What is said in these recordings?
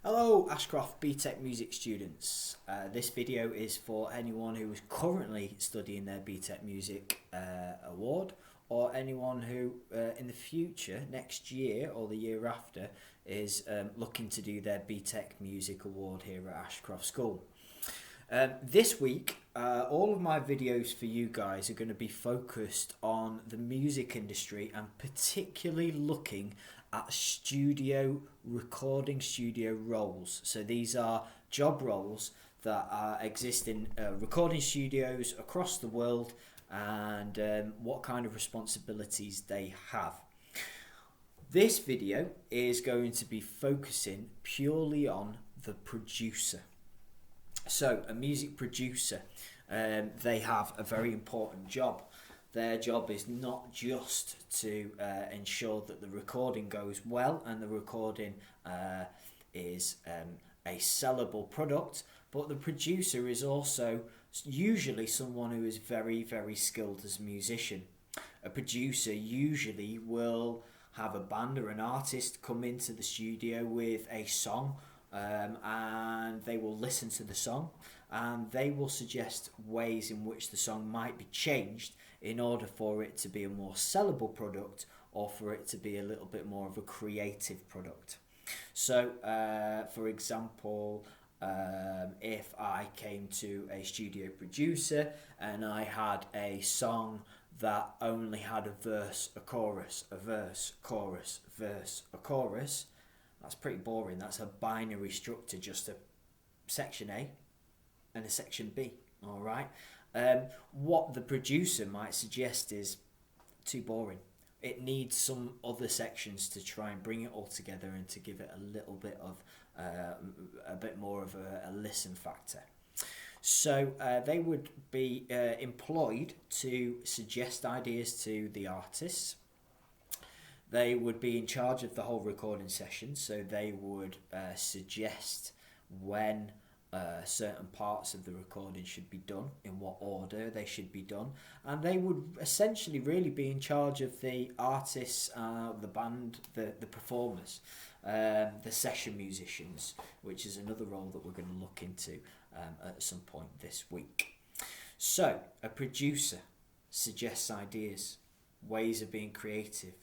Hello Ashcroft BTEC music students. This video is for anyone who is currently studying their BTEC music award, or anyone who in the future, next year or the year after, is looking to do their BTEC music award here at Ashcroft School. This week, all of my videos for you guys are going to be focused on the music industry and particularly looking at recording studio roles. So these are job roles that exist in recording studios across the world, and what kind of responsibilities they have. This video is going to be focusing purely on the producer. So a music producer, they have a very important job. Their job is not just to ensure that the recording goes well and the recording is a sellable product, but the producer is also usually someone who is very, very skilled as a musician. A producer usually will have a band or an artist come into the studio with a song, and they will listen to the song and they will suggest ways in which the song might be changed in order for it to be a more sellable product, or for it to be a little bit more of a creative product. So for example, if I came to a studio producer and I had a song that only had a verse, a chorus, a verse, chorus, verse, a chorus, that's pretty boring. That's a binary structure, just a section A and a section B. All right. What the producer might suggest is too boring. It needs some other sections to try and bring it all together and to give it a little bit of a bit more of a listen factor. So they would be employed to suggest ideas to the artists. They would be in charge of the whole recording session, so they would suggest when certain parts of the recording should be done, in what order they should be done, and they would essentially really be in charge of the artists, the band, the performers, the session musicians, which is another role that we're going to look into at some point this week. So a producer suggests ideas, ways of being creative.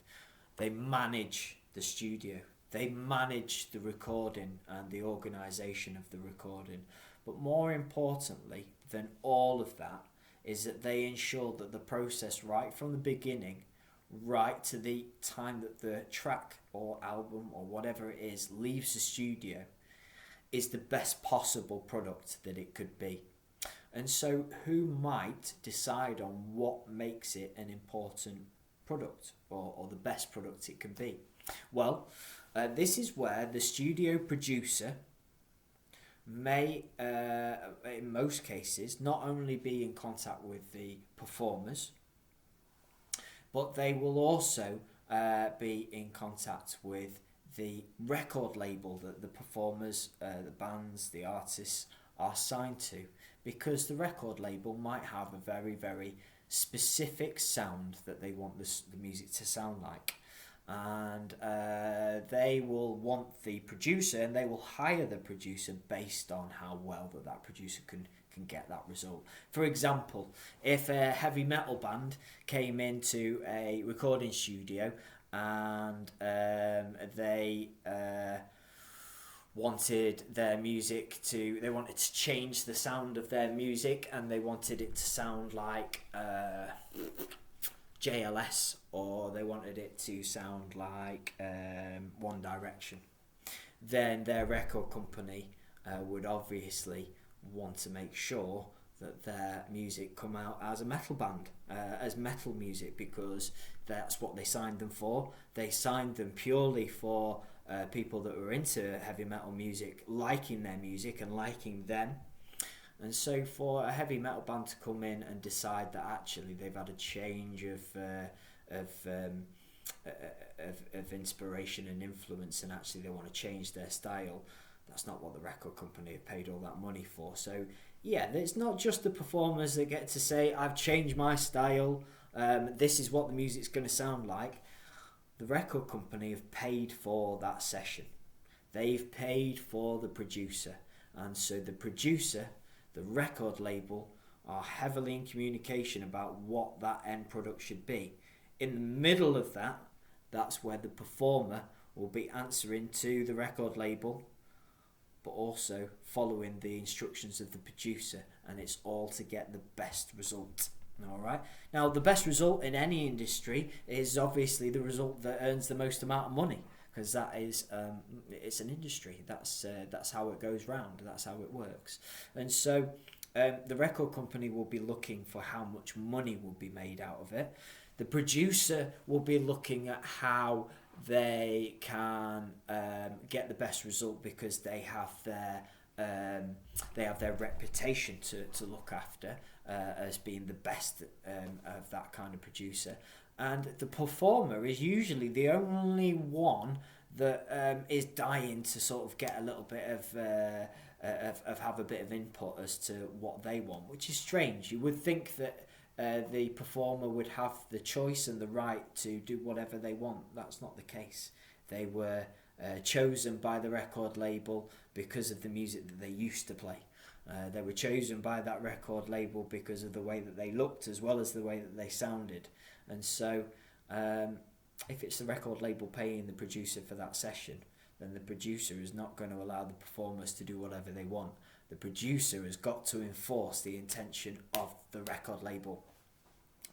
They manage the studio. They manage the recording and the organisation of the recording. But more importantly than all of that is that they ensure that the process, right from the beginning, right to the time that the track or album or whatever it is leaves the studio, is the best possible product that it could be. And so who might decide on what makes it an important product, or the best product it can be? Well, this is where the studio producer may, in most cases, not only be in contact with the performers, but they will also be in contact with the record label that the performers, the bands, the artists are signed to, because the record label might have a very, very specific sound that they want the music to sound like. And they will want the producer, and they will hire the producer based on how well that producer can get that result. For example, if a heavy metal band came into a recording studio and they wanted their music they wanted to change the sound of their music, and they wanted it to sound like JLS, or they wanted it to sound like One Direction, then their record company would obviously want to make sure that their music come out as a metal band, as metal music, because that's what they signed them for. They signed them purely for people that were into heavy metal music, liking their music and liking them. And so for a heavy metal band to come in and decide that actually they've had a change of inspiration and influence, and actually they want to change their style, that's not what the record company have paid all that money for. So yeah, it's not just the performers that get to say, I've changed my style, this is what the music's going to sound like. The record company have paid for that session. They've paid for the producer, and so the producer, the record label, are heavily in communication about what that end product should be. In the middle of that, that's where the performer will be answering to the record label, but also following the instructions of the producer, and it's all to get the best result. All right. Now, the best result in any industry is obviously the result that earns the most amount of money, because that is it's an industry. That's how it goes round. That's how it works. And so the record company will be looking for how much money will be made out of it. The producer will be looking at how they can get the best result, because they have their reputation to look after as being the best of that kind of producer. And the performer is usually the only one that is dying to sort of get a little bit of have a bit of input as to what they want, which is strange. You would think that the performer would have the choice and the right to do whatever they want. That's not the case. They were chosen by the record label because of the music that they used to play. They were chosen by that record label because of the way that they looked, as well as the way that they sounded. And so if it's the record label paying the producer for that session, then the producer is not going to allow the performers to do whatever they want. The producer has got to enforce the intention of the record label.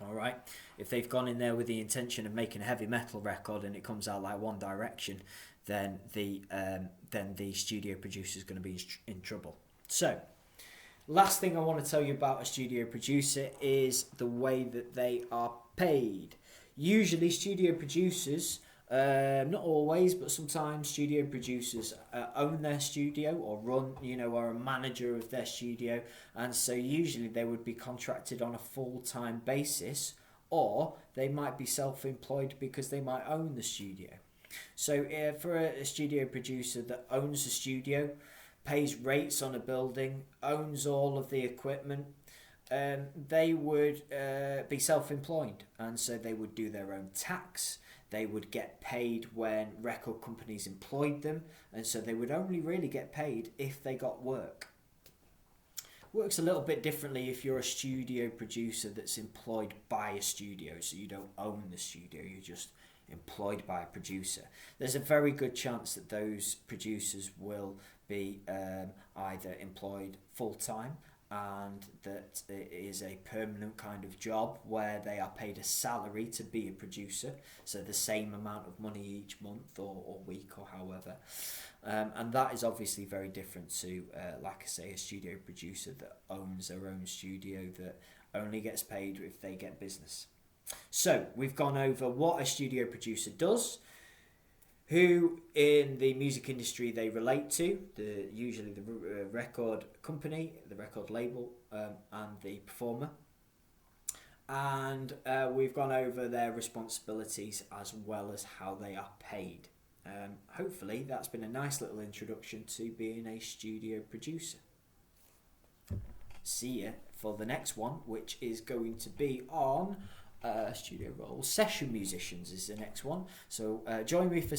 All right. If they've gone in there with the intention of making a heavy metal record and it comes out like One Direction, then the studio producer is going to be in trouble. So, last thing I want to tell you about a studio producer is the way that they are paid. Usually, studio producers, not always, but sometimes studio producers own their studio or run, are a manager of their studio, and so usually they would be contracted on a full-time basis, or they might be self-employed because they might own the studio. So for a studio producer that owns a studio, pays rates on a building, owns all of the equipment, they would be self-employed, and so they would do their own tax. They would get paid when record companies employed them, and so they would only really get paid if they got work. Works a little bit differently if you're a studio producer that's employed by a studio, so you don't own the studio, you're just employed by a producer. There's a very good chance that those producers will be either employed full-time, and that it is a permanent kind of job where they are paid a salary to be a producer, so the same amount of money each month or week or however. And that is obviously very different to, like I say, a studio producer that owns their own studio that only gets paid if they get business. So we've gone over what a studio producer does, who in the music industry they relate to, usually the record company, the record label, and the performer. And we've gone over their responsibilities as well as how they are paid. Hopefully that's been a nice little introduction to being a studio producer. See you for the next one, which is going to be on studio roles. Session musicians is the next one. So join me for